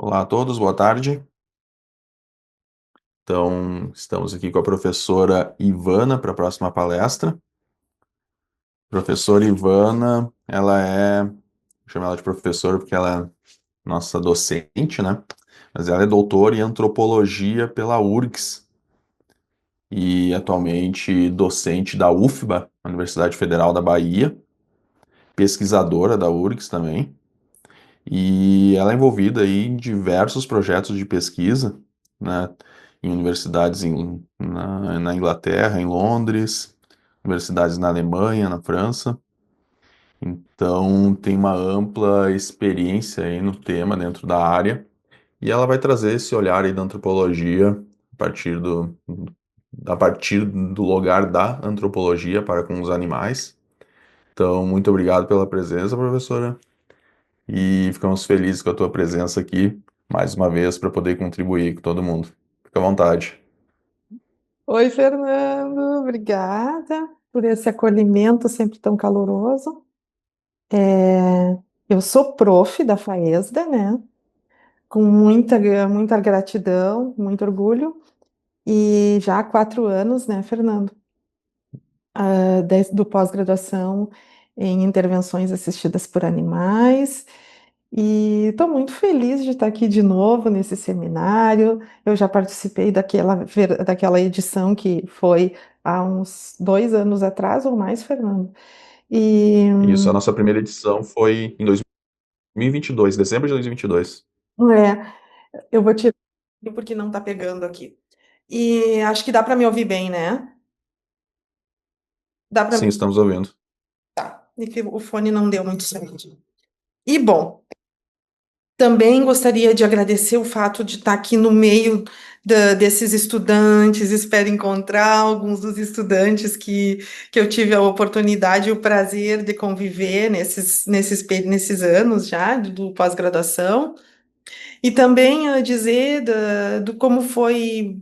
Olá a todos, boa tarde. Então, estamos aqui com a professora Ivana para a próxima palestra. Professora Ivana, vou chamar ela de professora porque ela é nossa docente, né? Mas ela é doutora em antropologia pela URGS e atualmente docente da UFBA, Universidade Federal da Bahia, pesquisadora da URGS também. E ela é envolvida aí em diversos projetos de pesquisa, né, em universidades na Inglaterra, em Londres, universidades na Alemanha, na França. Então, tem uma ampla experiência aí no tema, dentro da área, e ela vai trazer esse olhar aí da antropologia a partir do lugar da antropologia para com os animais. Então, muito obrigado pela presença, professora. E ficamos felizes com a tua presença aqui, mais uma vez, para poder contribuir com todo mundo. Fica à vontade. Oi, Fernando, obrigada por esse acolhimento sempre tão caloroso. Eu sou prof da FAESDA, né? Com muita gratidão, muito orgulho. E já há 4 anos, né, Fernando, do pós-graduação em intervenções assistidas por animais. E estou muito feliz de estar aqui de novo nesse seminário. Eu já participei daquela edição que foi há uns 2 anos atrás ou mais, Fernando. E Isso, a nossa primeira edição foi em 2022, dezembro de 2022. eu vou tirar porque não está pegando aqui. E acho que dá para me ouvir bem, né? Dá para Sim, me. estamos ouvindo. Tá. E que o fone não deu muito certo. E bom. Também gostaria de agradecer o fato de estar aqui no meio desses estudantes. Espero encontrar alguns dos estudantes que eu tive a oportunidade e o prazer de conviver nesses anos já do pós-graduação. E também dizer do como foi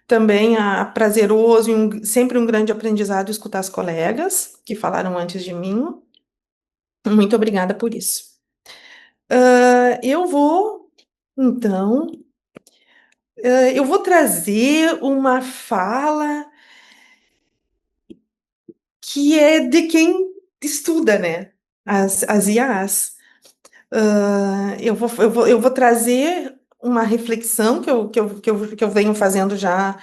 também prazeroso e sempre um grande aprendizado escutar as colegas que falaram antes de mim. Muito obrigada por isso. Eu vou, então. Eu vou trazer uma fala que é de quem estuda, né? As IAs. Eu vou trazer uma reflexão que eu venho fazendo já.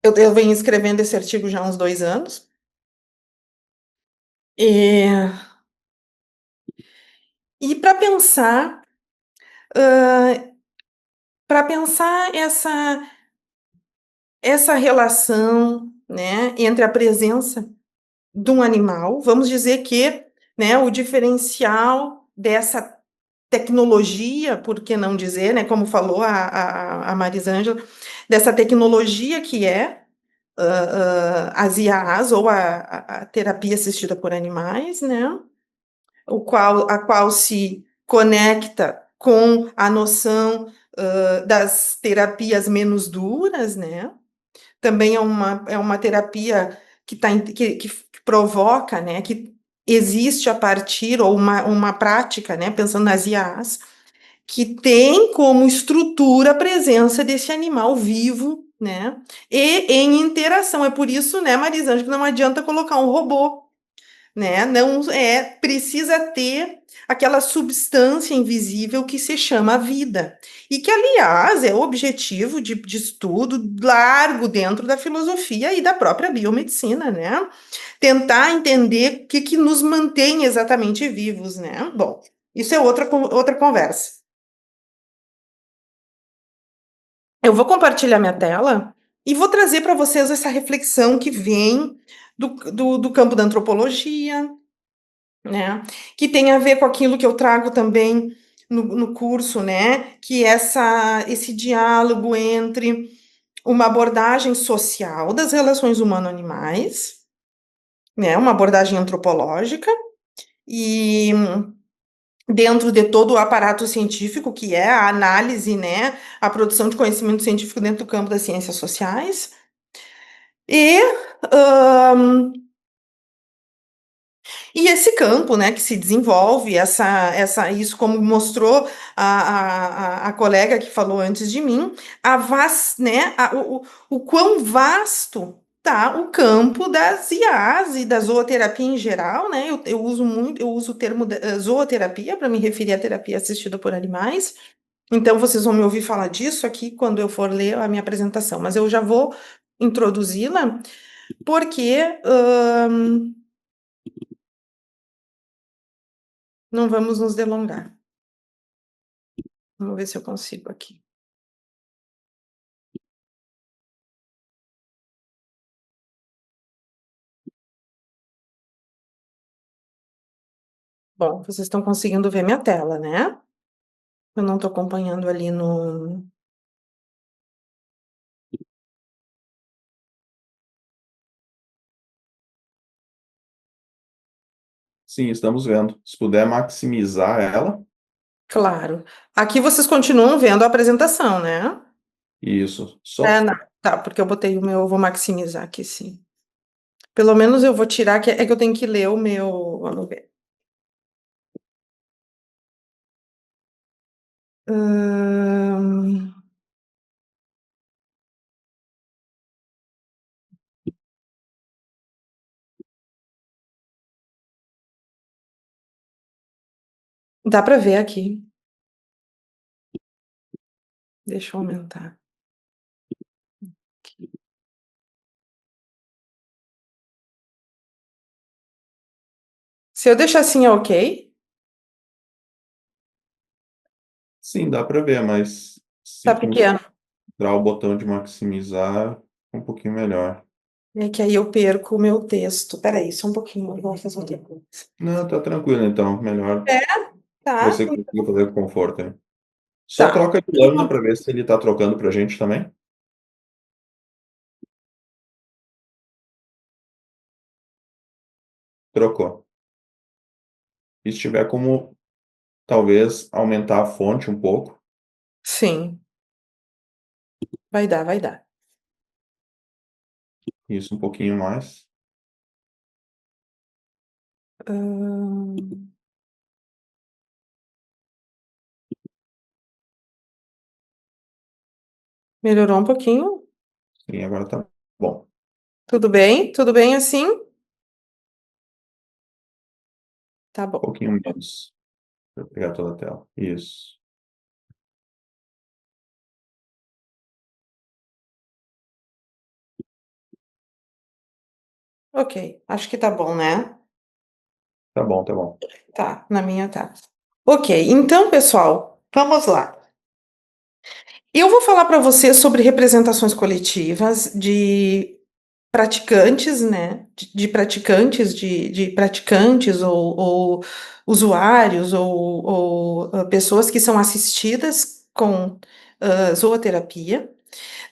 Eu venho escrevendo esse artigo já há uns 2 anos. E, e para pensar essa relação, né, entre a presença de um animal, vamos dizer que, né, o diferencial dessa tecnologia, por que não dizer, né, como falou a Marisângela, dessa tecnologia que é as IAAs ou a terapia assistida por animais, né, a qual se conecta com a noção das terapias menos duras, né, também é uma terapia que provoca, né, que existe a partir, ou uma prática, né, pensando nas IAs, que tem como estrutura a presença desse animal vivo, né, e em interação. É por isso, né, Marisângela, que não adianta colocar um robô, né? Não precisa ter aquela substância invisível que se chama vida. E que, aliás, é objetivo de estudo largo dentro da filosofia e da própria biomedicina, né? Tentar entender o que nos mantém exatamente vivos, né? Bom, isso é outra conversa. Eu vou compartilhar minha tela e vou trazer para vocês essa reflexão que vem do campo da antropologia, né? Que tem a ver com aquilo que eu trago também no curso, né? Que é esse diálogo entre uma abordagem social das relações humano-animais, né? Uma abordagem antropológica, e dentro de todo o aparato científico, que é a análise, né? A produção de conhecimento científico dentro do campo das ciências sociais. E E esse campo, né, que se desenvolve, isso como mostrou a colega que falou antes de mim, né, o quão vasto tá o campo das IAs e da zooterapia em geral, né? Eu uso o termo zooterapia para me referir à terapia assistida por animais. Então, vocês vão me ouvir falar disso aqui quando eu for ler a minha apresentação, mas eu já vou introduzi-la, porque não vamos nos delongar. Vamos ver se eu consigo aqui. Bom, vocês estão conseguindo ver minha tela, né? Eu não estou acompanhando ali no. Sim, estamos vendo. Se puder maximizar ela, Claro. Aqui vocês continuam vendo a apresentação, né? isso. É, Só não. Tá, porque eu botei o meu, eu vou maximizar aqui, sim. Pelo menos eu vou tirar, que é que eu tenho que ler o meu. Vamos ver. Hum, Dá para ver aqui. Deixa eu aumentar. Se eu deixar assim, é ok? sim, dá para ver, mas se Tá encontrar pequeno. o botão de maximizar, um pouquinho melhor. É que aí eu perco o meu texto. Peraí, só um pouquinho, eu vou fazer outra coisa. Não, tá tranquilo então. Melhor É, que tá, você consiga fazer com conforto, hein? Só tá. troca de lâmina para ver se ele tá trocando pra gente também. Trocou. E se tiver como, talvez, aumentar a fonte um pouco. Sim, vai dar, vai dar. Isso, um pouquinho mais. Hum, melhorou um pouquinho? Sim, agora tá bom. Um Tudo bem? Tudo bem assim? Tá bom. pouquinho menos. Para pegar toda a tela. Isso. Ok, acho que tá bom, né? Tá bom, tá bom. Tá, na minha tá. Ok, então, pessoal, vamos lá. Eu vou falar para vocês sobre representações coletivas de praticantes, né? De praticantes, de praticantes ou usuários ou pessoas que são assistidas com zooterapia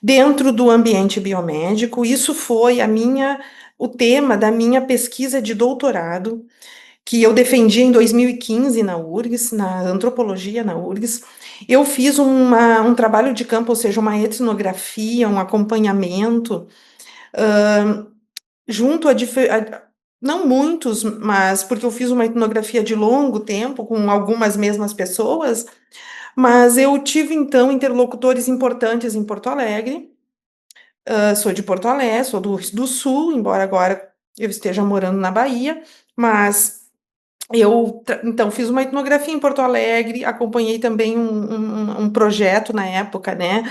dentro do ambiente biomédico. Isso foi o tema da minha pesquisa de doutorado, que eu defendi em 2015 na URGS, na antropologia na URGS. Eu fiz um trabalho de campo, ou seja, uma etnografia, um acompanhamento, junto não muitos, mas porque eu fiz uma etnografia de longo tempo com algumas mesmas pessoas, mas eu tive então interlocutores importantes em Porto Alegre. Sou de Porto Alegre, sou do Sul, embora agora eu esteja morando na Bahia, mas então, fiz uma etnografia em Porto Alegre, acompanhei também um projeto na época, né,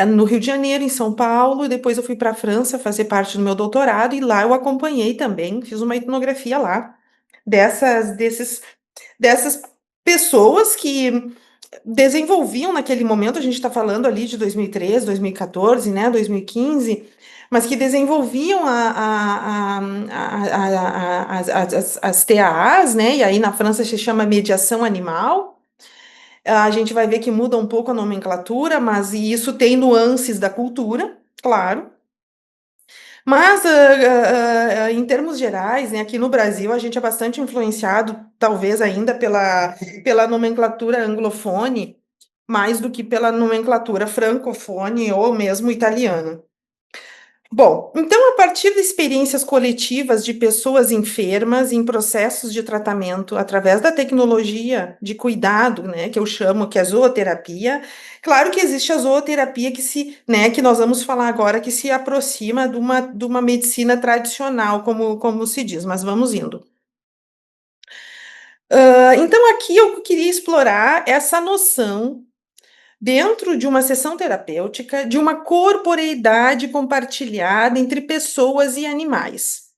no Rio de Janeiro, em São Paulo, e depois eu fui para a França fazer parte do meu doutorado, e lá eu acompanhei também, fiz uma etnografia lá, dessas pessoas que desenvolviam naquele momento, a gente está falando ali de 2013, 2014, né, 2015, mas que desenvolviam as TAAs, né, e aí na França se chama mediação animal. A gente vai ver que muda um pouco a nomenclatura, mas e isso tem nuances da cultura, claro. Mas, em termos gerais, né, aqui no Brasil, a gente é bastante influenciado, talvez ainda pela nomenclatura anglofone, mais do que pela nomenclatura francofone ou mesmo italiana. Bom, então, a partir de experiências coletivas de pessoas enfermas em processos de tratamento através da tecnologia de cuidado, né, que eu chamo que é zooterapia, claro que existe a zooterapia que nós vamos falar agora, que se aproxima de uma medicina tradicional, como se diz, mas vamos indo. Então, aqui eu queria explorar essa noção dentro de uma sessão terapêutica, de uma corporeidade compartilhada entre pessoas e animais,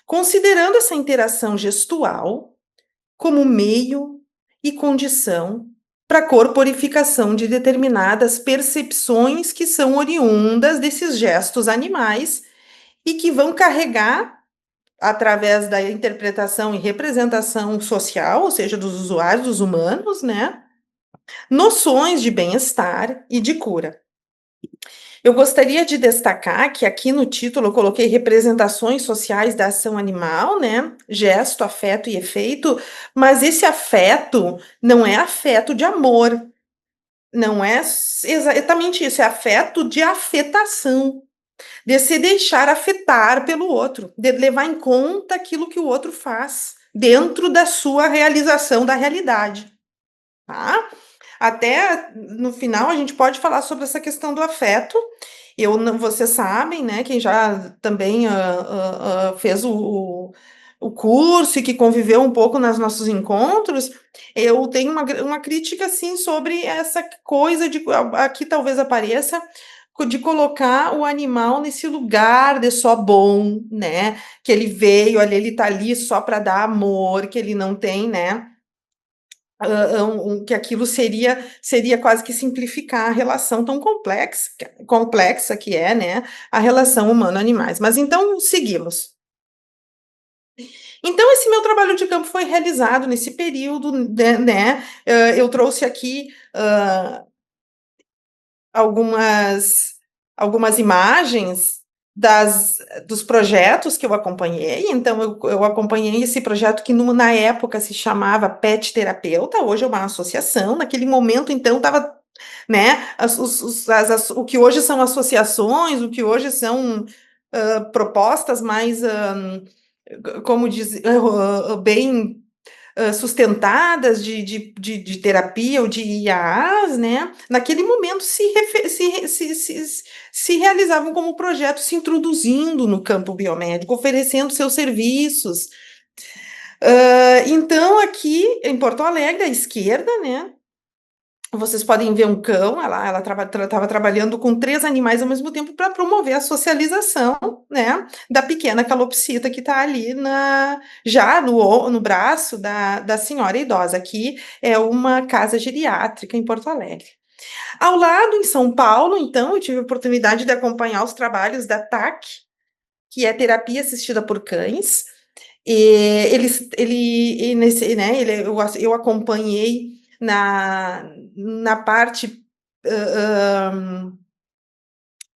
considerando essa interação gestual como meio e condição para a corporificação de determinadas percepções que são oriundas desses gestos animais e que vão carregar, através da interpretação e representação social, ou seja, dos usuários, dos humanos, né? Noções de bem-estar e de cura. Eu gostaria de destacar que aqui no título eu coloquei representações sociais da ação animal, né? Gesto, afeto e efeito, mas esse afeto não é afeto de amor, não é exatamente isso, é afeto de afetação, de se deixar afetar pelo outro, de levar em conta aquilo que o outro faz dentro da sua realização da realidade, tá? Até no final a gente pode falar sobre essa questão do afeto. Vocês sabem, né? Quem já também fez o curso e que conviveu um pouco nos nossos encontros, eu tenho uma crítica assim sobre essa coisa de aqui talvez apareça de colocar o animal nesse lugar de só bom, né? Que ele veio ali, ele tá ali só para dar amor, que ele não tem, né? Que aquilo seria quase que simplificar a relação tão complexa que é, né, a relação humano-animais. Mas então seguimos. Então esse meu trabalho de campo foi realizado nesse período, né? Eu trouxe aqui algumas algumas imagens dos projetos que eu acompanhei. Então, eu acompanhei esse projeto que na época se chamava Pet Terapeuta, hoje é uma associação. Naquele momento, então, estava, né, o que hoje são associações, o que hoje são propostas mais, como diz, bem sustentadas de terapia ou de IAAs, né? Naquele momento se realizavam como projetos, se introduzindo no campo biomédico, oferecendo seus serviços. Então, aqui em Porto Alegre, à esquerda, né? Vocês podem ver um cão, ela estava trabalhando com 3 animais ao mesmo tempo para promover a socialização, né, da pequena calopsita que está ali já no braço da senhora idosa. Aqui é uma casa geriátrica em Porto Alegre. Ao lado, em São Paulo, então, eu tive a oportunidade de acompanhar os trabalhos da TAC, que é Terapia Assistida por Cães. Eu acompanhei na parte,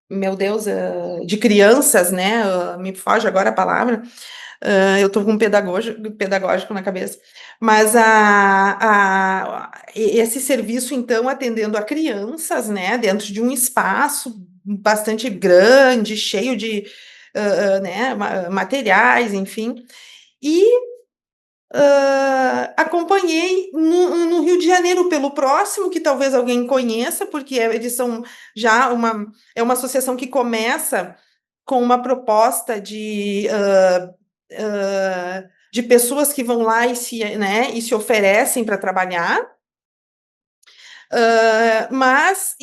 meu Deus, de crianças, né? Me foge agora a palavra. Eu estou com um pedagógico na cabeça. Mas esse serviço, então, atendendo a crianças, né, dentro de um espaço bastante grande, cheio de né, materiais, enfim. E acompanhei no Rio de Janeiro, pelo próximo, que talvez alguém conheça, porque eles são já é uma associação que começa com uma proposta de pessoas que vão lá e se oferecem para trabalhar, mas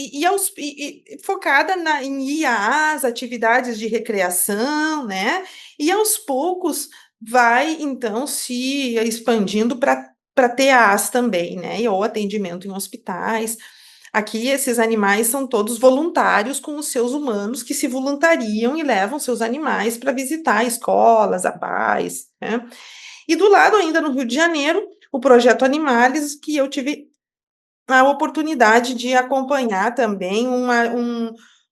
focada em IAAs, atividades de recreação, né? E aos poucos vai então se expandindo para TAs também, né? Ou atendimento em hospitais. Aqui esses animais são todos voluntários com os seus humanos que se voluntariam e levam seus animais para visitar escolas, APAES, né? E do lado, ainda no Rio de Janeiro, o Projeto Animales, que eu tive a oportunidade de acompanhar também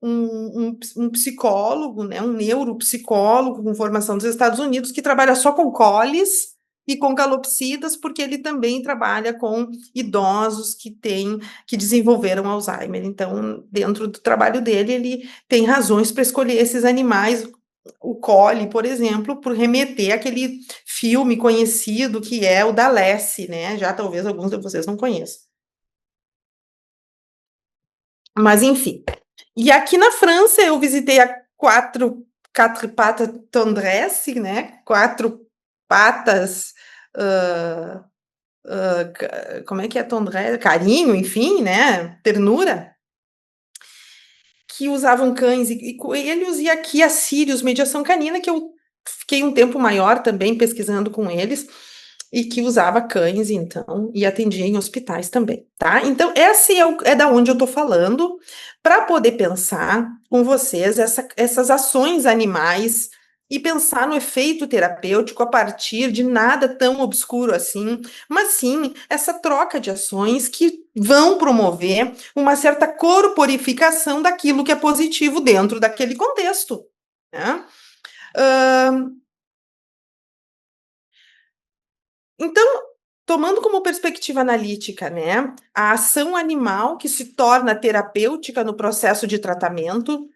um psicólogo, né, um neuropsicólogo com formação dos Estados Unidos, que trabalha só com coles, e com calopsidas, porque ele também trabalha com idosos que desenvolveram Alzheimer. Então, dentro do trabalho dele, ele tem razões para escolher esses animais. O Collie, por exemplo, por remeter àquele filme conhecido que é o da Lassie, né? Já talvez alguns de vocês não conheçam. Mas, enfim. E aqui na França, eu visitei a quatro patas tendresse, né? Quatro patas. ah, Como é que é tendresse? Carinho, enfim, né? Ternura. Que usavam cães, e coelhos, e aqui a Sirius, mediação canina, que eu fiquei um tempo maior também pesquisando com eles, e que usava cães, então, e atendia em hospitais também, tá? Então, esse é da onde eu tô falando, para poder pensar com vocês essas ações animais e pensar no efeito terapêutico a partir de nada tão obscuro assim, mas sim essa troca de ações que vão promover uma certa corporificação daquilo que é positivo dentro daquele contexto, né? Então, tomando como perspectiva analítica, né, a ação animal que se torna terapêutica no processo de tratamento,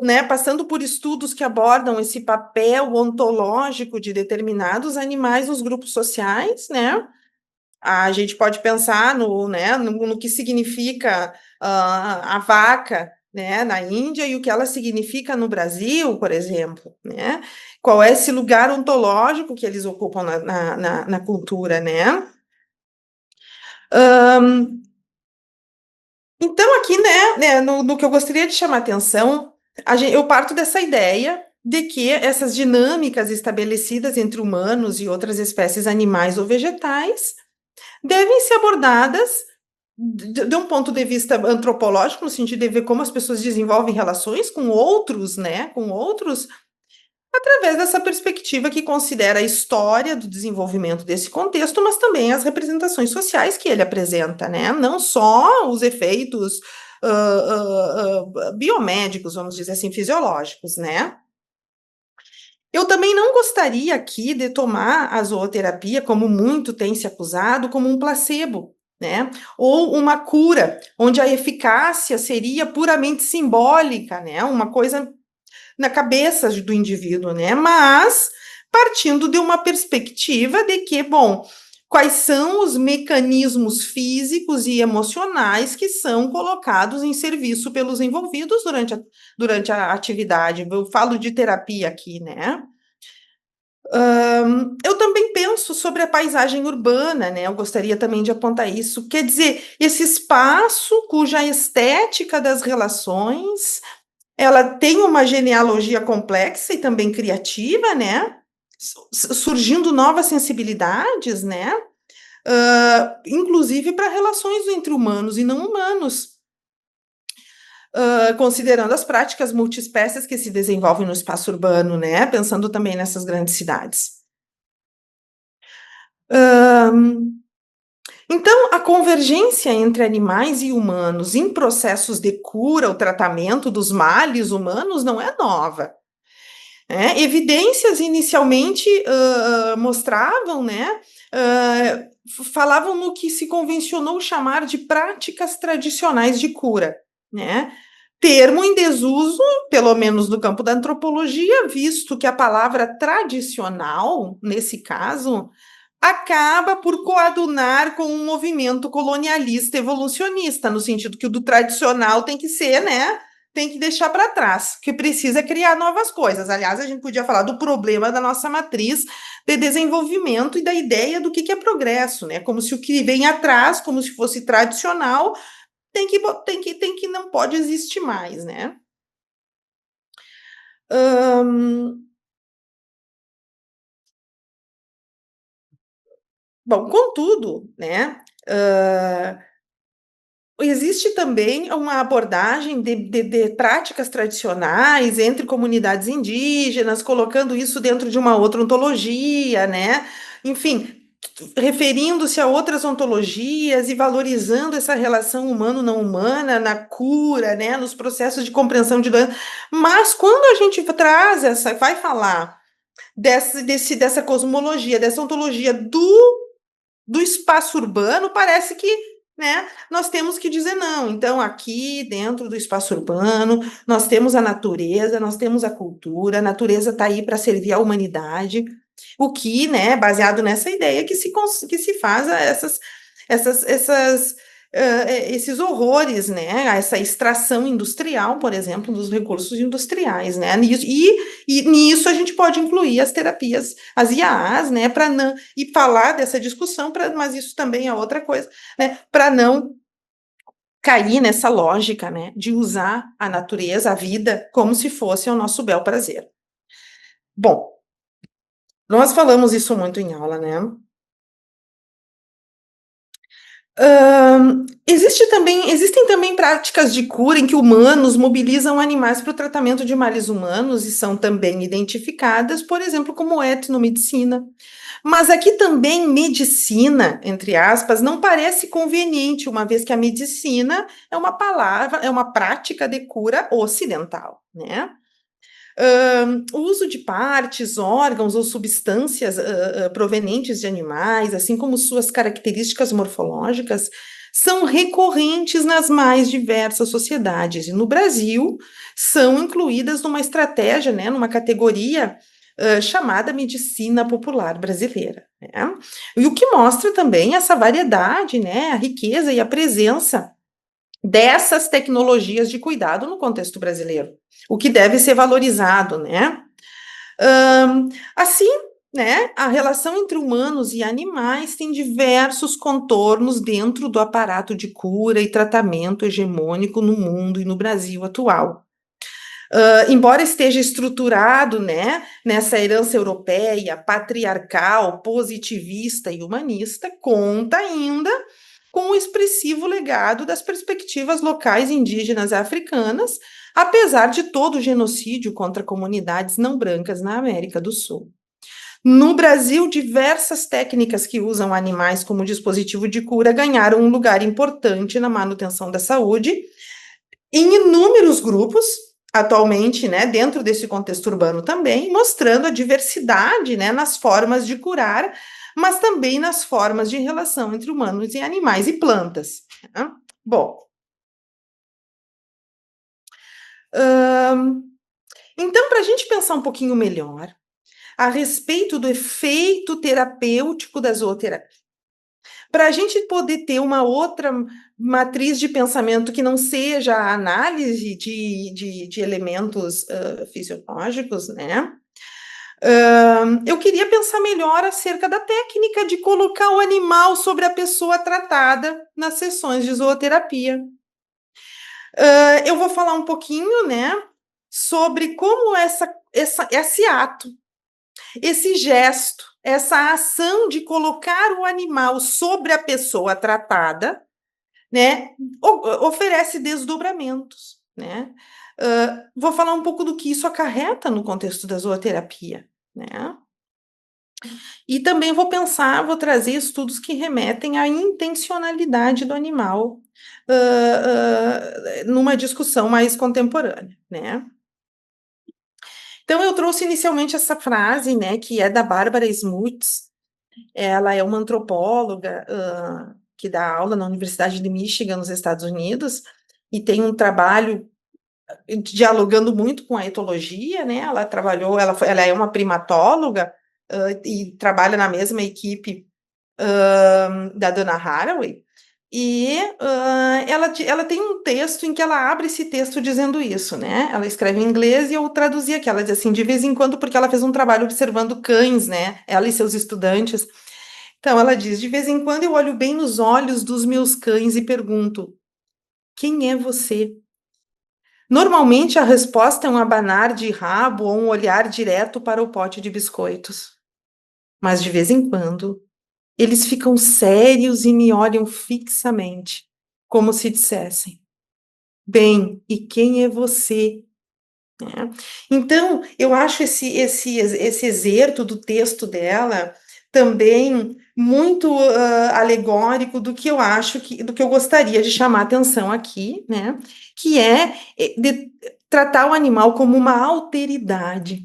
né, passando por estudos que abordam esse papel ontológico de determinados animais nos grupos sociais, né? A gente pode pensar né, no que significa a vaca, né, na Índia e o que ela significa no Brasil, por exemplo, né? Qual é esse lugar ontológico que eles ocupam na cultura, né? Então, aqui, né, no que eu gostaria de chamar atenção, eu parto dessa ideia de que essas dinâmicas estabelecidas entre humanos e outras espécies animais ou vegetais devem ser abordadas de um ponto de vista antropológico, no sentido de ver como as pessoas desenvolvem relações com outros, né, com outros, através dessa perspectiva que considera a história do desenvolvimento desse contexto, mas também as representações sociais que ele apresenta, né, não só os efeitos biomédicos, vamos dizer assim, fisiológicos, né. Eu também não gostaria aqui de tomar a zooterapia, como muito tem se acusado, como um placebo, né? Ou uma cura, onde a eficácia seria puramente simbólica, né? Uma coisa na cabeça do indivíduo, né? Mas partindo de uma perspectiva de que, bom, quais são os mecanismos físicos e emocionais que são colocados em serviço pelos envolvidos durante a atividade. Eu falo de terapia aqui, né? Eu também penso sobre a paisagem urbana, né? Eu gostaria também de apontar isso. Quer dizer, esse espaço cuja estética das relações ela tem uma genealogia complexa e também criativa, né? Surgindo novas sensibilidades, né? Inclusive para relações entre humanos e não humanos, considerando as práticas multiespécies que se desenvolvem no espaço urbano, né? Pensando também nessas grandes cidades. Então, a convergência entre animais e humanos em processos de cura ou tratamento dos males humanos não é nova. Evidências inicialmente mostravam, né, falavam no que se convencionou chamar de práticas tradicionais de cura, né? Termo em desuso, pelo menos no campo da antropologia, visto que a palavra tradicional, nesse caso, acaba por coadunar com um movimento colonialista evolucionista, no sentido que o do tradicional tem que ser, né? Tem que deixar para trás, que precisa criar novas coisas. Aliás, a gente podia falar do problema da nossa matriz de desenvolvimento e da ideia do que é progresso, né? Como se o que vem atrás, como se fosse tradicional, tem que não pode existir mais, né? Bom, contudo, né? Existe também uma abordagem de práticas tradicionais entre comunidades indígenas, colocando isso dentro de uma outra ontologia, né? Enfim, referindo-se a outras ontologias e valorizando essa relação humano-não humana na cura, né? Nos processos de compreensão de doença. Mas quando a gente vai falar dessa cosmologia, dessa ontologia do espaço urbano, parece que, né, nós temos que dizer não. Então, aqui dentro do espaço urbano, nós temos a natureza, nós temos a cultura, a natureza está aí para servir à humanidade, o que, né, baseado nessa ideia que se faz essas esses horrores, né, essa extração industrial, por exemplo, dos recursos industriais, né, e nisso a gente pode incluir as terapias, as IAAs, né, para não e falar dessa discussão, mas isso também é outra coisa, né, para não cair nessa lógica, né, de usar a natureza, a vida, como se fosse o nosso bel prazer. Bom, nós falamos isso muito em aula, né? Existem também práticas de cura em que humanos mobilizam animais para o tratamento de males humanos e são também identificadas, por exemplo, como etnomedicina. Mas aqui também medicina, entre aspas, não parece conveniente, uma vez que a medicina é uma palavra, é uma prática de cura ocidental, né? O uso de partes, órgãos ou substâncias provenientes de animais, assim como suas características morfológicas, são recorrentes nas mais diversas sociedades. E no Brasil, são incluídas numa estratégia, né, numa categoria chamada medicina popular brasileira. Né? E o que mostra também essa variedade, né, a riqueza e a presença dessas tecnologias de cuidado no contexto brasileiro, o que deve ser valorizado, né? Assim, né, a relação entre humanos e animais tem diversos contornos dentro do aparato de cura e tratamento hegemônico no mundo e no Brasil atual. Embora esteja estruturado, né, nessa herança europeia, patriarcal, positivista e humanista, conta ainda com o expressivo legado das perspectivas locais indígenas e africanas, apesar de todo o genocídio contra comunidades não brancas na América do Sul. No Brasil, diversas técnicas que usam animais como dispositivo de cura ganharam um lugar importante na manutenção da saúde em inúmeros grupos, atualmente, né, dentro desse contexto urbano também, mostrando a diversidade, né, nas formas de curar, mas também nas formas de relação entre humanos e animais e plantas. Né? Bom, então, para a gente pensar um pouquinho melhor a respeito do efeito terapêutico da zooterapia, para a gente poder ter uma outra matriz de pensamento que não seja a análise de elementos fisiológicos, né? Eu queria pensar melhor acerca da técnica de colocar o animal sobre a pessoa tratada nas sessões de zooterapia. Eu vou falar um pouquinho, né, sobre como esse ato, esse gesto, essa ação de colocar o animal sobre a pessoa tratada, né, oferece desdobramentos, né? Vou falar um pouco do que isso acarreta no contexto da zooterapia, né? E também vou trazer estudos que remetem à intencionalidade do animal numa discussão mais contemporânea, né? Então, eu trouxe inicialmente essa frase, né, que é da Bárbara Smuts. Ela é uma antropóloga que dá aula na Universidade de Michigan, nos Estados Unidos, e tem um trabalho dialogando muito com a etologia, né? Ela é uma primatóloga e trabalha na mesma equipe da Donna Haraway, e ela tem um texto em que ela abre esse texto dizendo isso, né? Ela escreve em inglês e eu traduzi aqui. Ela diz assim, de vez em quando, porque ela fez um trabalho observando cães, né? Ela e seus estudantes. Então, ela diz, de vez em quando eu olho bem nos olhos dos meus cães e pergunto, quem é você? Normalmente a resposta é um abanar de rabo ou um olhar direto para o pote de biscoitos. Mas de vez em quando, eles ficam sérios e me olham fixamente, como se dissessem: bem, e quem é você? Né? Então, eu acho esse excerto do texto dela também muito alegórico do que eu acho do que eu gostaria de chamar a atenção aqui, né? Que é tratar o animal como uma alteridade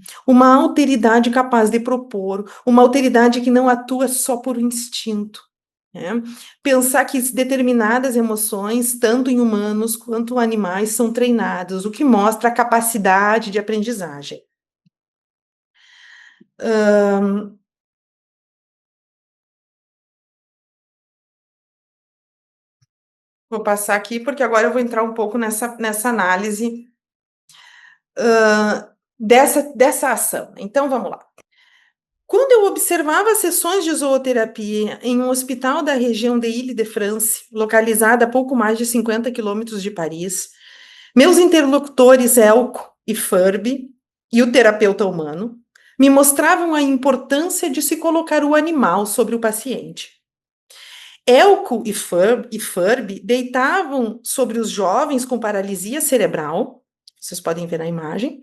capaz de propor, uma alteridade que não atua só por instinto. Né? Pensar que determinadas emoções, tanto em humanos quanto em animais, são treinadas, o que mostra a capacidade de aprendizagem. Vou passar aqui, porque agora eu vou entrar um pouco nessa análise dessa ação. Então, vamos lá. Quando eu observava sessões de zooterapia em um hospital da região de Île-de-France, localizada a pouco mais de 50 quilômetros de Paris, meus interlocutores Elko e Furby, e o terapeuta humano, me mostravam a importância de se colocar o animal sobre o paciente. Elko e Furby deitavam sobre os jovens com paralisia cerebral, vocês podem ver na imagem,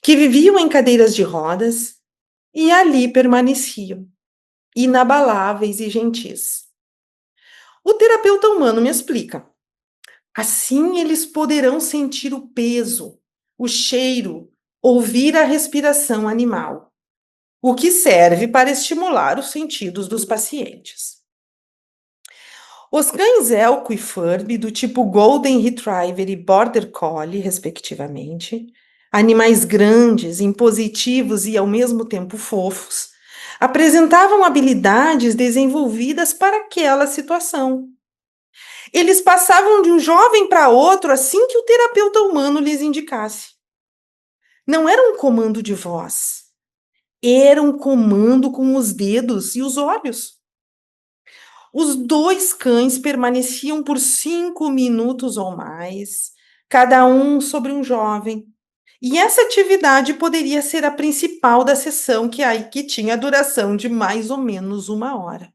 que viviam em cadeiras de rodas, e ali permaneciam, inabaláveis e gentis. O terapeuta humano me explica. Assim eles poderão sentir o peso, o cheiro, ouvir a respiração animal, o que serve para estimular os sentidos dos pacientes. Os cães Elko e Furby, do tipo Golden Retriever e Border Collie, respectivamente, animais grandes, impositivos e ao mesmo tempo fofos, apresentavam habilidades desenvolvidas para aquela situação. Eles passavam de um jovem para outro assim que o terapeuta humano lhes indicasse. Não era um comando de voz, era um comando com os dedos e os olhos. Os dois cães permaneciam por 5 minutos ou mais, cada um sobre um jovem. E essa atividade poderia ser a principal da sessão, que tinha a duração de mais ou menos 1 hora.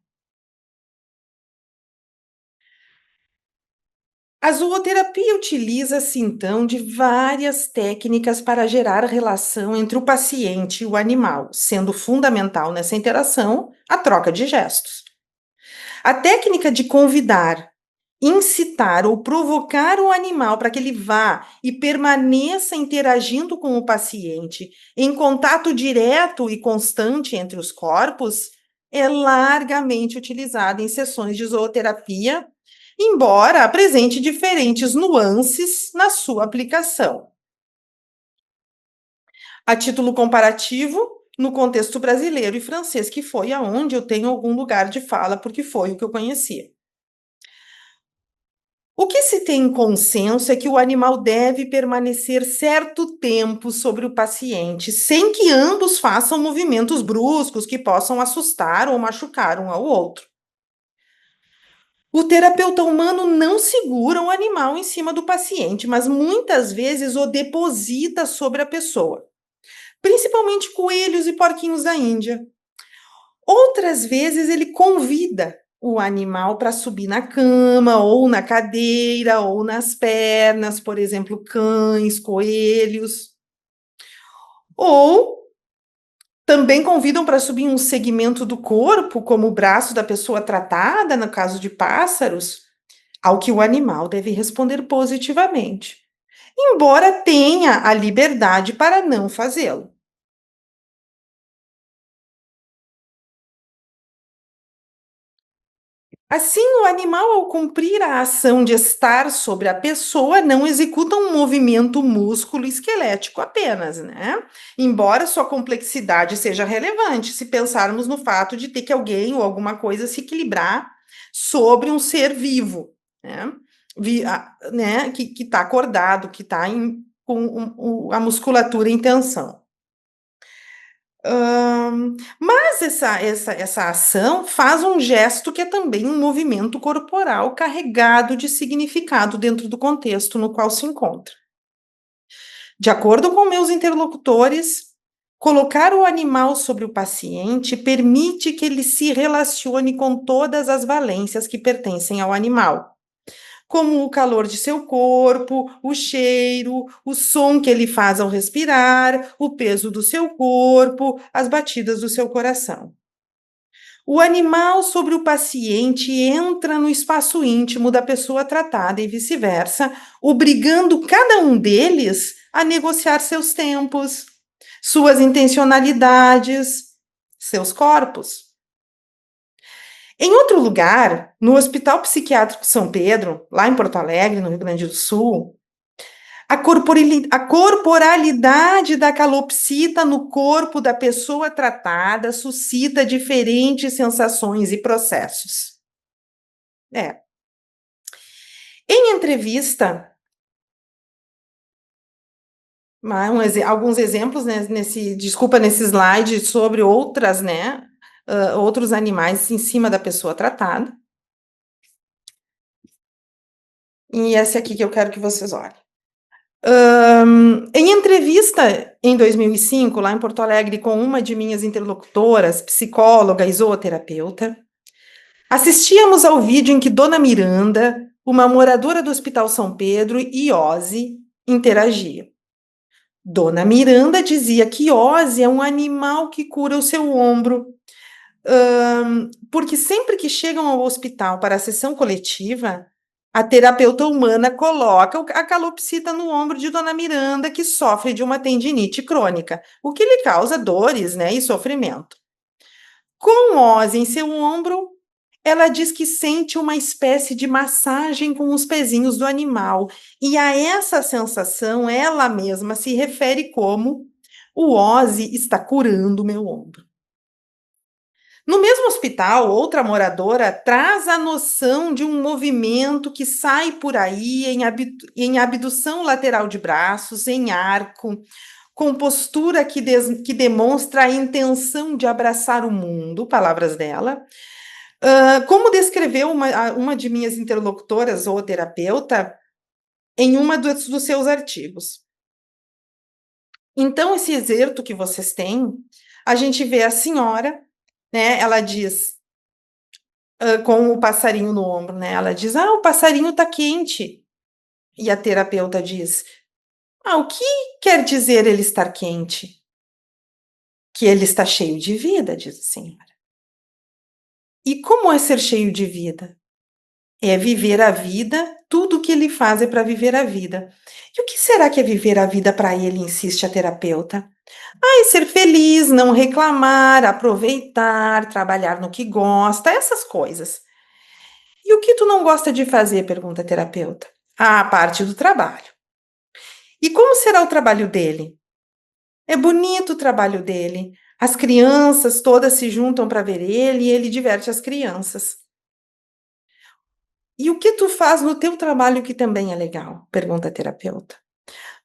A zooterapia utiliza-se, então, de várias técnicas para gerar relação entre o paciente e o animal, sendo fundamental nessa interação a troca de gestos. A técnica de convidar, incitar ou provocar o animal para que ele vá e permaneça interagindo com o paciente em contato direto e constante entre os corpos é largamente utilizada em sessões de zooterapia, embora apresente diferentes nuances na sua aplicação. A título comparativo, no contexto brasileiro e francês, que foi aonde eu tenho algum lugar de fala, porque foi o que eu conhecia. O que se tem em consenso é que o animal deve permanecer certo tempo sobre o paciente, sem que ambos façam movimentos bruscos que possam assustar ou machucar um ao outro. O terapeuta humano não segura o animal em cima do paciente, mas muitas vezes o deposita sobre a pessoa, principalmente coelhos e porquinhos da Índia. Outras vezes ele convida o animal para subir na cama, ou na cadeira, ou nas pernas, por exemplo, cães, coelhos. Ou também convidam para subir um segmento do corpo, como o braço da pessoa tratada, no caso de pássaros, ao que o animal deve responder positivamente, embora tenha a liberdade para não fazê-lo. Assim, o animal, ao cumprir a ação de estar sobre a pessoa, não executa um movimento músculo-esquelético apenas, né? Embora sua complexidade seja relevante, se pensarmos no fato de ter que alguém ou alguma coisa se equilibrar sobre um ser vivo, né? Que está acordado, que está com a musculatura em tensão. Mas essa ação faz um gesto que é também um movimento corporal carregado de significado dentro do contexto no qual se encontra. De acordo com meus interlocutores, colocar o animal sobre o paciente permite que ele se relacione com todas as valências que pertencem ao animal, como o calor de seu corpo, o cheiro, o som que ele faz ao respirar, o peso do seu corpo, as batidas do seu coração. O animal sobre o paciente entra no espaço íntimo da pessoa tratada e vice-versa, obrigando cada um deles a negociar seus tempos, suas intencionalidades, seus corpos. Em outro lugar, no Hospital Psiquiátrico São Pedro, lá em Porto Alegre, no Rio Grande do Sul, a corporalidade da calopsita no corpo da pessoa tratada suscita diferentes sensações e processos. Em entrevista, alguns exemplos, né, nesse slide sobre outras, né, outros animais em cima da pessoa tratada. E esse aqui que eu quero que vocês olhem. Em entrevista em 2005, lá em Porto Alegre, com uma de minhas interlocutoras, psicóloga e zooterapeuta, assistíamos ao vídeo em que Dona Miranda, uma moradora do Hospital São Pedro, e Ozzy interagiam. Dona Miranda dizia que Ozzy é um animal que cura o seu ombro, porque sempre que chegam ao hospital para a sessão coletiva, a terapeuta humana coloca a calopsita no ombro de Dona Miranda, que sofre de uma tendinite crônica, o que lhe causa dores, né, e sofrimento. Com Ozzy em seu ombro, ela diz que sente uma espécie de massagem com os pezinhos do animal, e a essa sensação ela mesma se refere como o Ozzy está curando meu ombro. No mesmo hospital, outra moradora traz a noção de um movimento que sai por aí em abdução lateral de braços, em arco, com postura que demonstra a intenção de abraçar o mundo, palavras dela. Como descreveu uma de minhas interlocutoras ou terapeuta em uma dos seus artigos. Então, esse excerto que vocês têm, a gente vê a senhora, né? Ela diz, com o passarinho no ombro, né? Ela diz, o passarinho tá quente. E a terapeuta diz, o que quer dizer ele estar quente? Que ele está cheio de vida, diz a senhora. E como é ser cheio de vida? É viver a vida, tudo o que ele faz é para viver a vida. E o que será que é viver a vida para ele, insiste a terapeuta? É ser feliz, não reclamar, aproveitar, trabalhar no que gosta, essas coisas. E o que tu não gosta de fazer? Pergunta a terapeuta. A parte do trabalho. E como será o trabalho dele? É bonito o trabalho dele. As crianças todas se juntam para ver ele e ele diverte as crianças. E o que tu faz no teu trabalho que também é legal? Pergunta a terapeuta.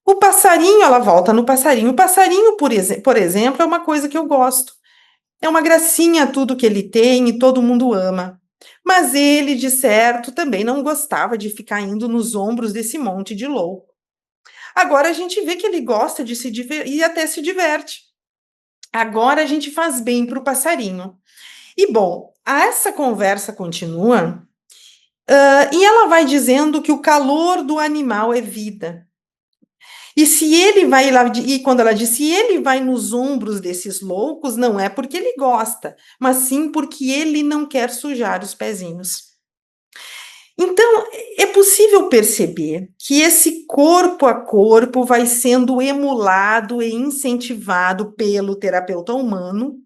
O passarinho, ela volta no passarinho. O passarinho, por exemplo, é uma coisa que eu gosto. É uma gracinha tudo que ele tem e todo mundo ama. Mas ele, de certo, também não gostava de ficar indo nos ombros desse monte de louco. Agora a gente vê que ele gosta de se divertir e até se diverte. Agora a gente faz bem para o passarinho. E bom, essa conversa continua. E ela vai dizendo que o calor do animal é vida. E se ele vai lá, e quando ela diz, se ele vai nos ombros desses loucos, não é porque ele gosta, mas sim porque ele não quer sujar os pezinhos. Então, é possível perceber que esse corpo a corpo vai sendo emulado e incentivado pelo terapeuta humano,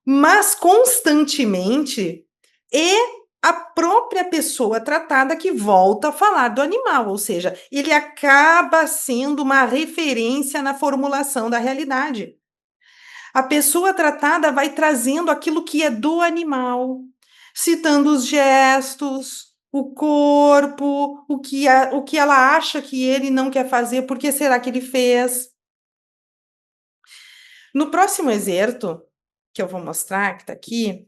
mas constantemente é a própria pessoa tratada que volta a falar do animal, ou seja, ele acaba sendo uma referência na formulação da realidade. A pessoa tratada vai trazendo aquilo que é do animal, citando os gestos, o corpo, o que ela acha que ele não quer fazer, por que será que ele fez? No próximo excerto, que eu vou mostrar, que está aqui,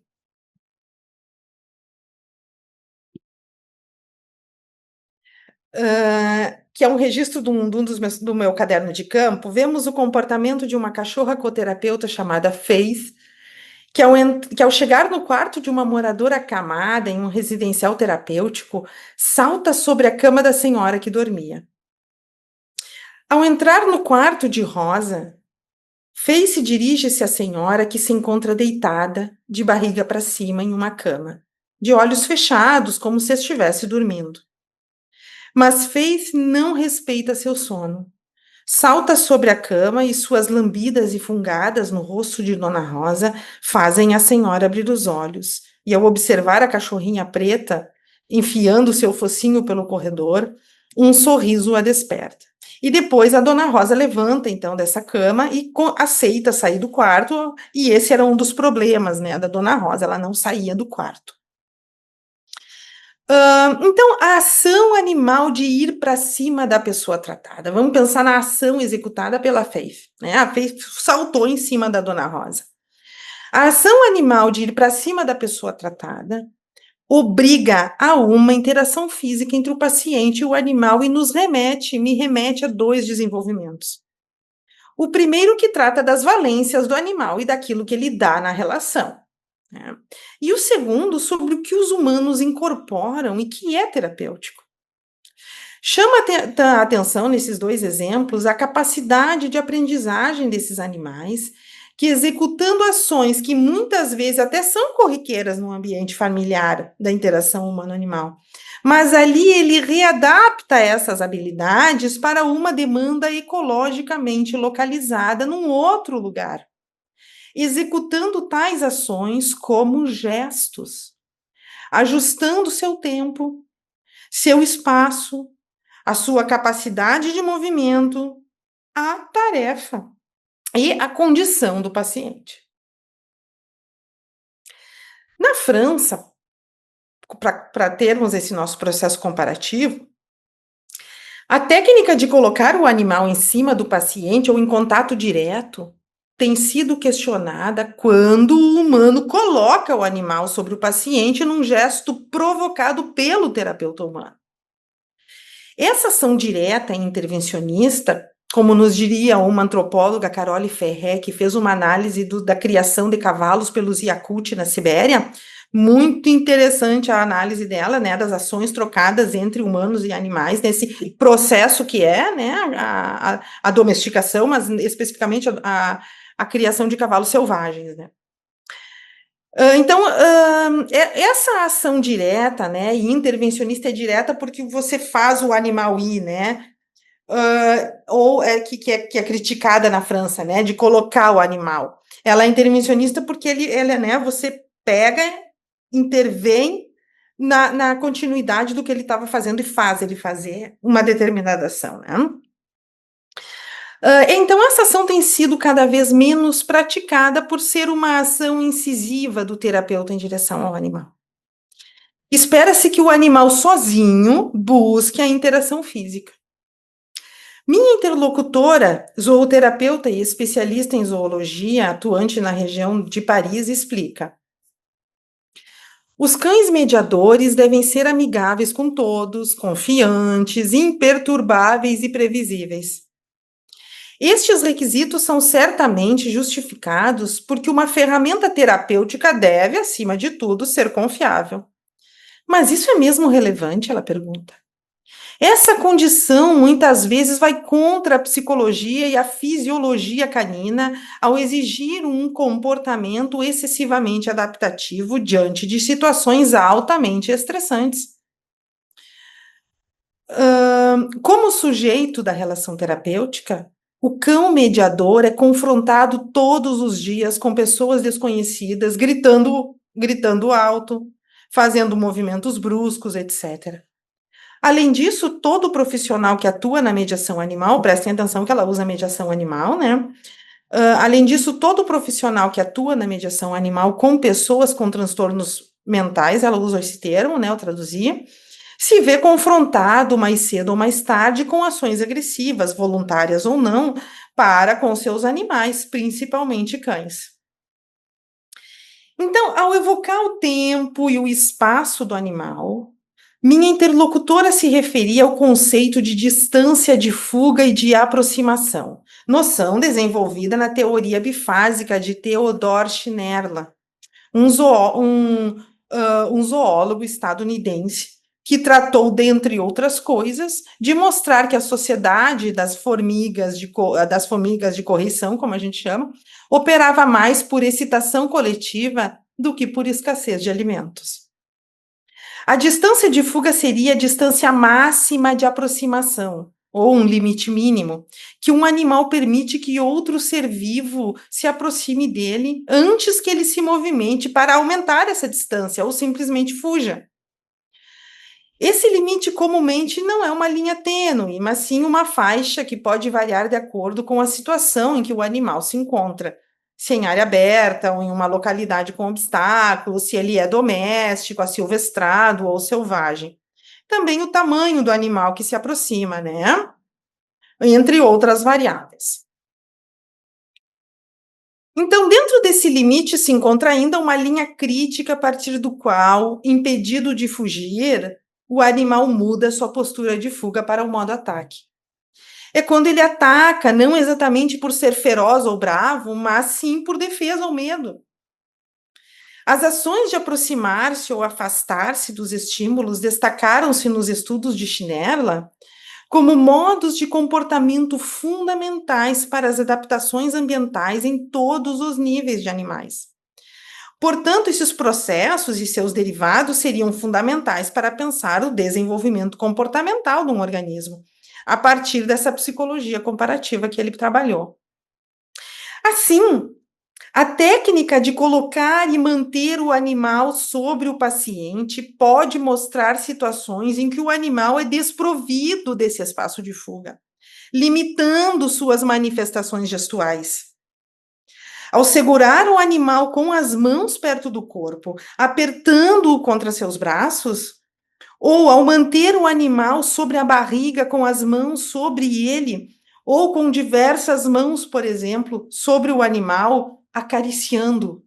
que é um registro do meu caderno de campo, vemos o comportamento de uma cachorra coterapeuta chamada Faith, que ao chegar no quarto de uma moradora acamada em um residencial terapêutico, salta sobre a cama da senhora que dormia. Ao entrar no quarto de Rosa, Face dirige-se à senhora que se encontra deitada, de barriga para cima, em uma cama, de olhos fechados, como se estivesse dormindo. Mas Faith não respeita seu sono. Salta sobre a cama e suas lambidas e fungadas no rosto de Dona Rosa fazem a senhora abrir os olhos. E ao observar a cachorrinha preta enfiando seu focinho pelo corredor, um sorriso a desperta. E depois a Dona Rosa levanta então dessa cama e aceita sair do quarto, e esse era um dos problemas, né, da Dona Rosa, ela não saía do quarto. Então, a ação animal de ir para cima da pessoa tratada. Vamos pensar na ação executada pela Faith, né? A Faith saltou em cima da Dona Rosa. A ação animal de ir para cima da pessoa tratada obriga a uma interação física entre o paciente e o animal e me remete a dois desenvolvimentos. O primeiro que trata das valências do animal e daquilo que ele dá na relação, né? E o segundo sobre o que os humanos incorporam e que é terapêutico. Chama a atenção nesses dois exemplos a capacidade de aprendizagem desses animais, que executando ações que muitas vezes até são corriqueiras no ambiente familiar da interação humano-animal, mas ali ele readapta essas habilidades para uma demanda ecologicamente localizada num outro lugar, executando tais ações como gestos, ajustando seu tempo, seu espaço, a sua capacidade de movimento, a tarefa e a condição do paciente. Na França, para termos esse nosso processo comparativo, a técnica de colocar o animal em cima do paciente ou em contato direto tem sido questionada quando o humano coloca o animal sobre o paciente num gesto provocado pelo terapeuta humano. Essa ação direta e intervencionista, como nos diria uma antropóloga, Carole Ferré, que fez uma análise da criação de cavalos pelos Yakut na Sibéria, muito interessante a análise dela, né, das ações trocadas entre humanos e animais, nesse processo que é, né, a domesticação, mas especificamente a criação de cavalos selvagens, né. Então, essa ação direta, né, e intervencionista é direta porque você faz o animal ir, né, ou que é criticada na França, né, de colocar o animal. Ela é intervencionista porque né, você pega, intervém na continuidade do que ele estava fazendo e faz ele fazer uma determinada ação, né. Então, essa ação tem sido cada vez menos praticada por ser uma ação incisiva do terapeuta em direção ao animal. Espera-se que o animal sozinho busque a interação física. Minha interlocutora, zooterapeuta e especialista em zoologia, atuante na região de Paris, explica: os cães mediadores devem ser amigáveis com todos, confiantes, imperturbáveis e previsíveis. Estes requisitos são certamente justificados porque uma ferramenta terapêutica deve, acima de tudo, ser confiável. Mas isso é mesmo relevante? Ela pergunta. Essa condição muitas vezes vai contra a psicologia e a fisiologia canina ao exigir um comportamento excessivamente adaptativo diante de situações altamente estressantes. Como sujeito da relação terapêutica, o cão mediador é confrontado todos os dias com pessoas desconhecidas, gritando alto, fazendo movimentos bruscos, etc. Além disso, todo profissional que atua na mediação animal, prestem atenção que ela usa mediação animal, né? Além disso, todo profissional que atua na mediação animal com pessoas com transtornos mentais, ela usa esse termo, né? Eu traduzi, se vê confrontado mais cedo ou mais tarde com ações agressivas, voluntárias ou não, para com seus animais, principalmente cães. Então, ao evocar o tempo e o espaço do animal, minha interlocutora se referia ao conceito de distância de fuga e de aproximação, noção desenvolvida na teoria bifásica de Theodor Schnerler, um zoólogo estadunidense, que tratou, dentre outras coisas, de mostrar que a sociedade das formigas de correição, como a gente chama, operava mais por excitação coletiva do que por escassez de alimentos. A distância de fuga seria a distância máxima de aproximação, ou um limite mínimo, que um animal permite que outro ser vivo se aproxime dele antes que ele se movimente para aumentar essa distância, ou simplesmente fuja. Esse limite comumente não é uma linha tênue, mas sim uma faixa que pode variar de acordo com a situação em que o animal se encontra. Se em área aberta ou em uma localidade com obstáculos, se ele é doméstico, asilvestrado ou selvagem. Também o tamanho do animal que se aproxima, né? Entre outras variáveis. Então, dentro desse limite se encontra ainda uma linha crítica a partir do qual, impedido de fugir, o animal muda sua postura de fuga para o modo ataque. É quando ele ataca, não exatamente por ser feroz ou bravo, mas sim por defesa ou medo. As ações de aproximar-se ou afastar-se dos estímulos destacaram-se nos estudos de Schnerler como modos de comportamento fundamentais para as adaptações ambientais em todos os níveis de animais. Portanto, esses processos e seus derivados seriam fundamentais para pensar o desenvolvimento comportamental de um organismo, a partir dessa psicologia comparativa que ele trabalhou. Assim, a técnica de colocar e manter o animal sobre o paciente pode mostrar situações em que o animal é desprovido desse espaço de fuga, limitando suas manifestações gestuais. Ao segurar o animal com as mãos perto do corpo, apertando-o contra seus braços, ou ao manter o animal sobre a barriga com as mãos sobre ele, ou com diversas mãos, por exemplo, sobre o animal, acariciando.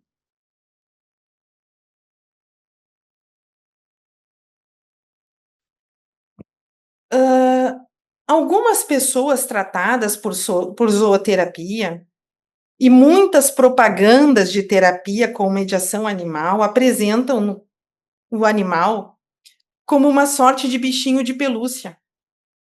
Algumas pessoas tratadas por zooterapia e muitas propagandas de terapia com mediação animal apresentam o animal como uma sorte de bichinho de pelúcia,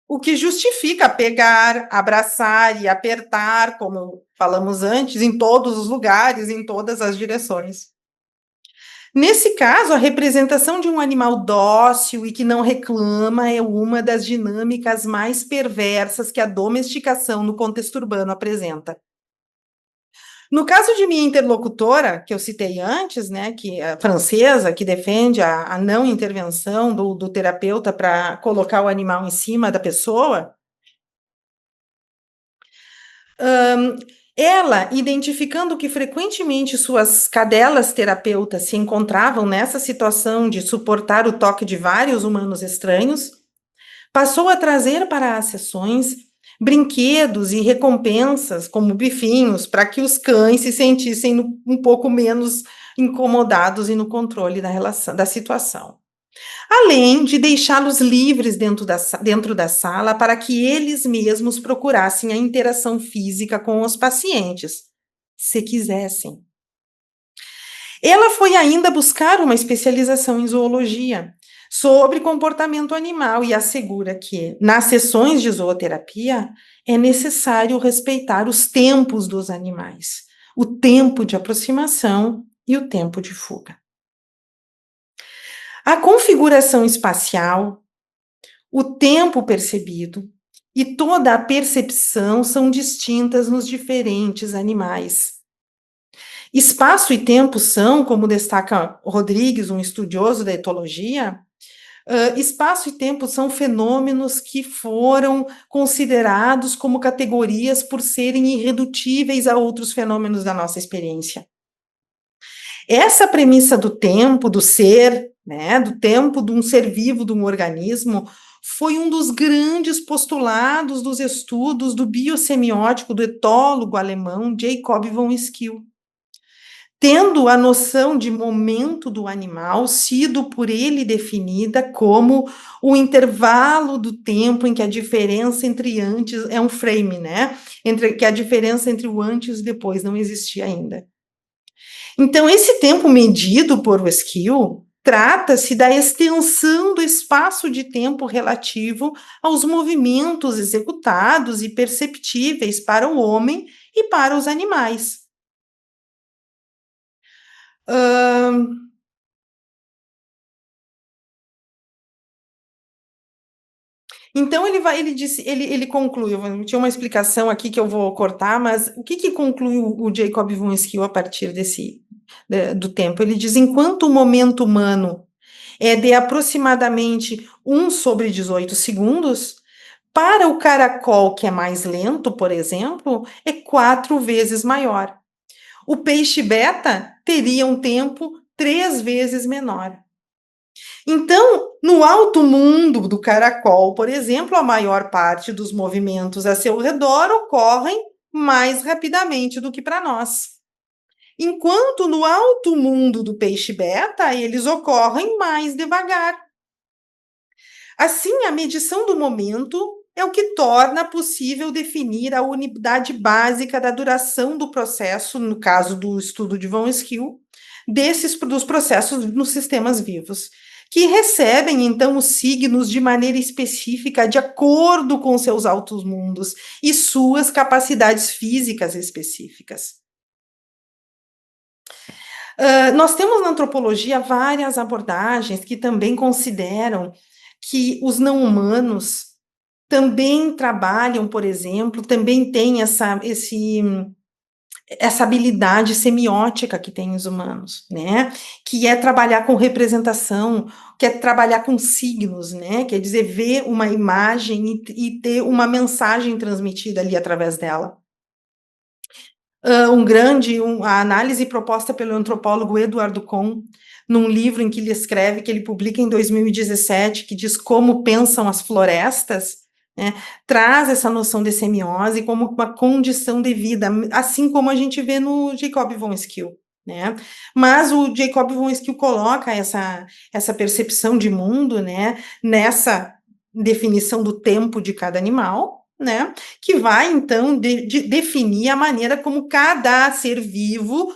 o que justifica pegar, abraçar e apertar, como falamos antes, em todos os lugares, em todas as direções. Nesse caso, a representação de um animal dócil e que não reclama é uma das dinâmicas mais perversas que a domesticação no contexto urbano apresenta. No caso de minha interlocutora, que eu citei antes, né, que é francesa, que defende a não intervenção do terapeuta para colocar o animal em cima da pessoa, ela, identificando que frequentemente suas cadelas terapeutas se encontravam nessa situação de suportar o toque de vários humanos estranhos, passou a trazer para as sessões brinquedos e recompensas, como bifinhos, para que os cães se sentissem um pouco menos incomodados e no controle da situação. Além de deixá-los livres dentro da sala para que eles mesmos procurassem a interação física com os pacientes, se quisessem. Ela foi ainda buscar uma especialização em zoologia sobre comportamento animal e assegura que, nas sessões de zooterapia, é necessário respeitar os tempos dos animais, o tempo de aproximação e o tempo de fuga. A configuração espacial, o tempo percebido e toda a percepção são distintas nos diferentes animais. Espaço e tempo são, como destaca Rodrigues, um estudioso da etologia, espaço e tempo são fenômenos que foram considerados como categorias por serem irredutíveis a outros fenômenos da nossa experiência. Essa premissa do tempo, do ser, né, do tempo de um ser vivo, de um organismo, foi um dos grandes postulados dos estudos do biosemiótico do etólogo alemão Jacob von Schill, tendo a noção de momento do animal sido por ele definida como o intervalo do tempo em que a diferença entre antes, é um frame, né, que a diferença entre o antes e depois não existia ainda. Então, esse tempo medido por Schill Trata-se da extensão do espaço de tempo relativo aos movimentos executados e perceptíveis para o homem e para os animais. Então ele conclui, tinha uma explicação aqui que eu vou cortar, mas o que conclui o Jacob von Schill a partir do tempo? Ele diz: enquanto o momento humano é de aproximadamente 1/18 segundos, para o caracol, que é mais lento, por exemplo, é 4 vezes maior. O peixe beta teria um tempo 3 vezes menor. Então, no alto mundo do caracol, por exemplo, a maior parte dos movimentos a seu redor ocorrem mais rapidamente do que para nós. Enquanto no alto mundo do peixe beta, eles ocorrem mais devagar. Assim, a medição do momento é o que torna possível definir a unidade básica da duração do processo, no caso do estudo de von Schill, dos processos nos sistemas vivos, que recebem, então, os signos de maneira específica, de acordo com seus altos mundos e suas capacidades físicas específicas. Nós temos na antropologia várias abordagens que também consideram que os não humanos também trabalham, por exemplo, também têm essa habilidade semiótica que têm os humanos, né? Que é trabalhar com representação, que é trabalhar com signos, né? Quer dizer, ver uma imagem e ter uma mensagem transmitida ali através dela. A análise proposta pelo antropólogo Eduardo Kohn, num livro em que ele escreve, que ele publica em 2017, que diz Como Pensam as Florestas, né, traz essa noção de semiose como uma condição de vida, assim como a gente vê no Jacob von Schill, né? Mas o Jacob von Schill coloca essa percepção de mundo, né, nessa definição do tempo de cada animal, né, que vai, então, definir a maneira como cada ser vivo,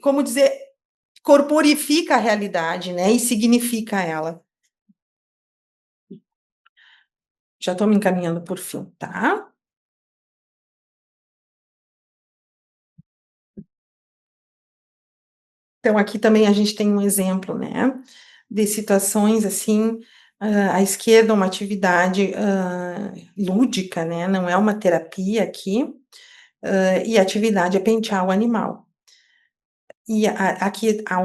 como dizer, corporifica a realidade, né, e significa ela. Já estou me encaminhando por fim, tá? Então, aqui também a gente tem um exemplo, né, de situações assim, à esquerda, uma atividade lúdica, né, não é uma terapia aqui, e a atividade é pentear o animal. E aqui há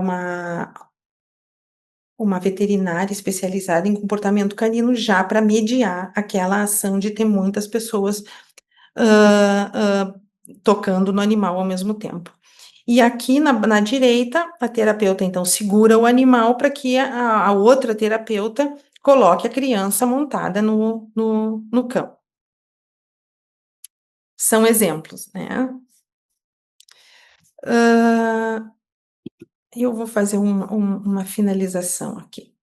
uma veterinária especializada em comportamento canino já para mediar aquela ação de ter muitas pessoas tocando no animal ao mesmo tempo. E aqui na direita, a terapeuta então segura o animal para que a outra terapeuta coloque a criança montada no cão. São exemplos, né? Eu vou fazer uma finalização aqui.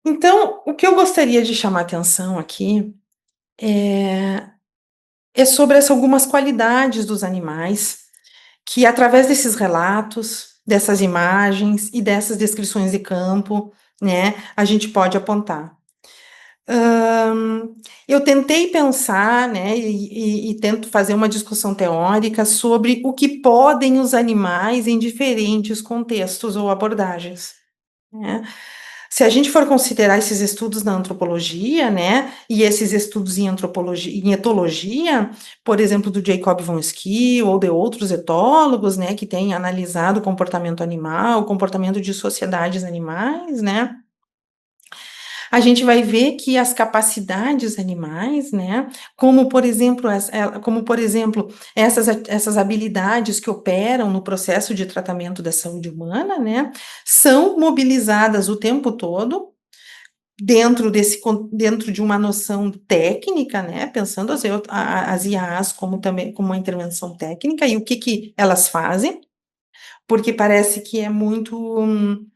Então, o que eu gostaria de chamar atenção aqui é sobre algumas qualidades dos animais que, através desses relatos, dessas imagens e dessas descrições de campo, né, a gente pode apontar. Eu tentei pensar, né, e tento fazer uma discussão teórica sobre o que podem os animais em diferentes contextos ou abordagens, né? Se a gente for considerar esses estudos na antropologia, né, e esses estudos em antropologia, em etologia, por exemplo, do Jacob von Schill ou de outros etólogos, né, que têm analisado o comportamento animal, o comportamento de sociedades animais, né, a gente vai ver que as capacidades animais, né, como por exemplo, essas habilidades que operam no processo de tratamento da saúde humana, né, são mobilizadas o tempo todo dentro de uma noção técnica, né? Pensando as IAs como também como uma intervenção técnica e o que elas fazem, porque parece que é muito.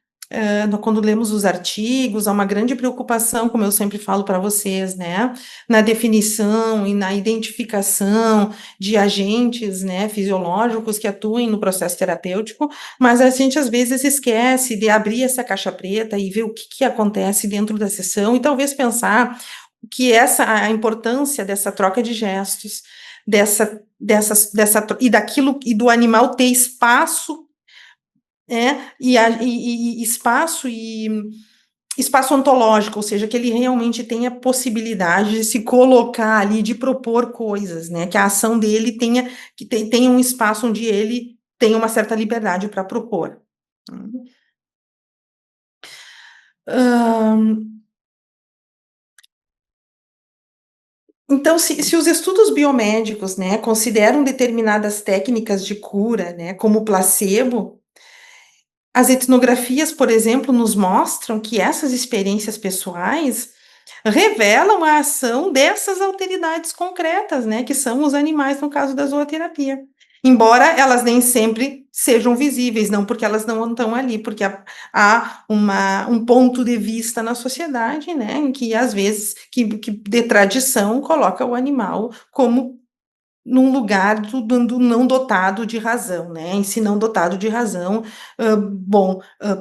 Quando lemos os artigos, há uma grande preocupação, como eu sempre falo para vocês, né, na definição e na identificação de agentes, né, fisiológicos que atuem no processo terapêutico, mas a gente às vezes esquece de abrir essa caixa preta e ver o que acontece dentro da sessão e talvez pensar que a importância dessa troca de gestos, e daquilo e do animal ter espaço, espaço ontológico, ou seja, que ele realmente tenha possibilidade de se colocar ali, de propor coisas, né? Que a ação dele tenha um espaço onde ele tenha uma certa liberdade para propor. Então, se os estudos biomédicos, né, consideram determinadas técnicas de cura, né, como placebo, as etnografias, por exemplo, nos mostram que essas experiências pessoais revelam a ação dessas alteridades concretas, né, que são os animais no caso da zooterapia. Embora elas nem sempre sejam visíveis, não porque elas não estão ali, porque há um ponto de vista na sociedade, né, em que às vezes, que de tradição, coloca o animal como num lugar do não dotado de razão, né? Em si não dotado de razão,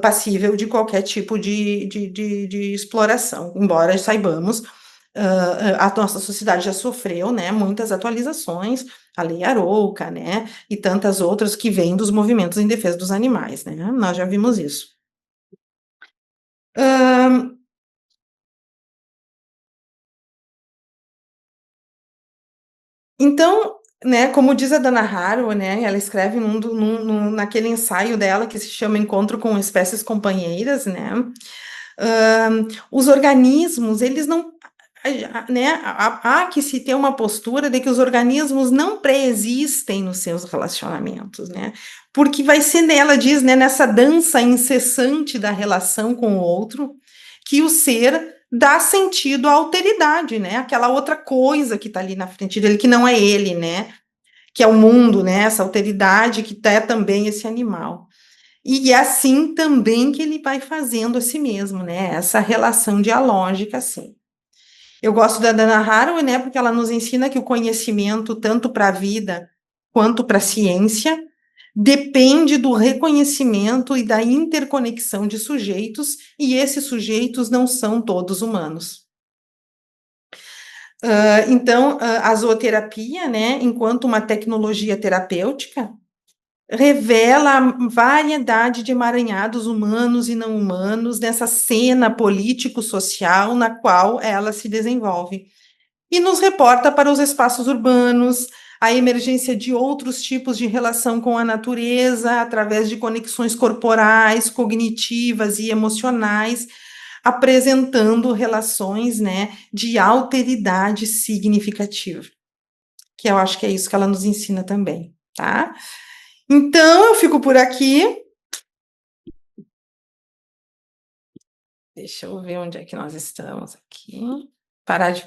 passível de qualquer tipo de exploração, embora saibamos, a nossa sociedade já sofreu, né, muitas atualizações, a Lei Arouca, né, e tantas outras que vêm dos movimentos em defesa dos animais, né? Nós já vimos isso. Então, né, como diz a Dana Haraway, né, ela escreve naquele ensaio dela que se chama Encontro com Espécies Companheiras, né, os organismos, eles não, né, há que se ter uma postura de que os organismos não pré-existem nos seus relacionamentos, né, porque vai ser, ela diz, né, nessa dança incessante da relação com o outro, que o ser dá sentido à alteridade, né? Aquela outra coisa que está ali na frente dele, que não é ele, né? Que é o mundo, né? Essa alteridade que é também esse animal. E é assim também que ele vai fazendo a si mesmo, né? Essa relação dialógica, assim. Eu gosto da Dana Haraway, né? Porque ela nos ensina que o conhecimento, tanto para a vida quanto para a ciência, depende do reconhecimento e da interconexão de sujeitos, e esses sujeitos não são todos humanos. Então, a zooterapia, né, enquanto uma tecnologia terapêutica, revela a variedade de emaranhados humanos e não humanos nessa cena político-social na qual ela se desenvolve. E nos reporta para os espaços urbanos, a emergência de outros tipos de relação com a natureza, através de conexões corporais, cognitivas e emocionais, apresentando relações, né, de alteridade significativa. Que eu acho que é isso que ela nos ensina também, tá? Então, eu fico por aqui. Deixa eu ver onde é que nós estamos aqui. Parar de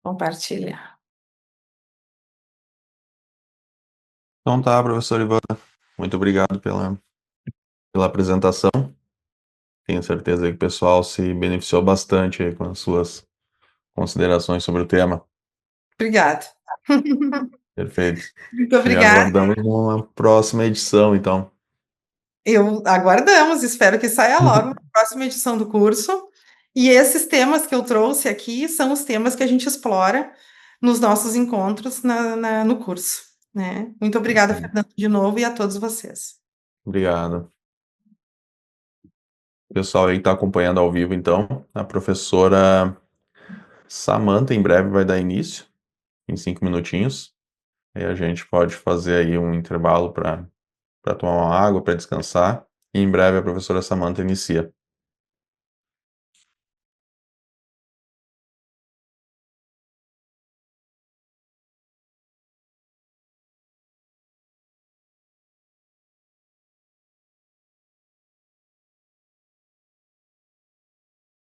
compartilhar. Então tá, professor Ivana, muito obrigado pela apresentação. Tenho certeza que o pessoal se beneficiou bastante aí com as suas considerações sobre o tema. Obrigada. Perfeito. Muito Te obrigada. aguardamos numa próxima edição, então. Eu aguardamos, espero que saia logo na próxima edição do curso. E esses temas que eu trouxe aqui são os temas que a gente explora nos nossos encontros no curso, né? Muito obrigada, Fernando, de novo, e a todos vocês. Obrigado. Pessoal aí que está acompanhando ao vivo, então, a professora Samantha em breve vai dar início, em 5 minutinhos. Aí a gente pode fazer aí um intervalo para tomar uma água, para descansar. E em breve a professora Samantha inicia.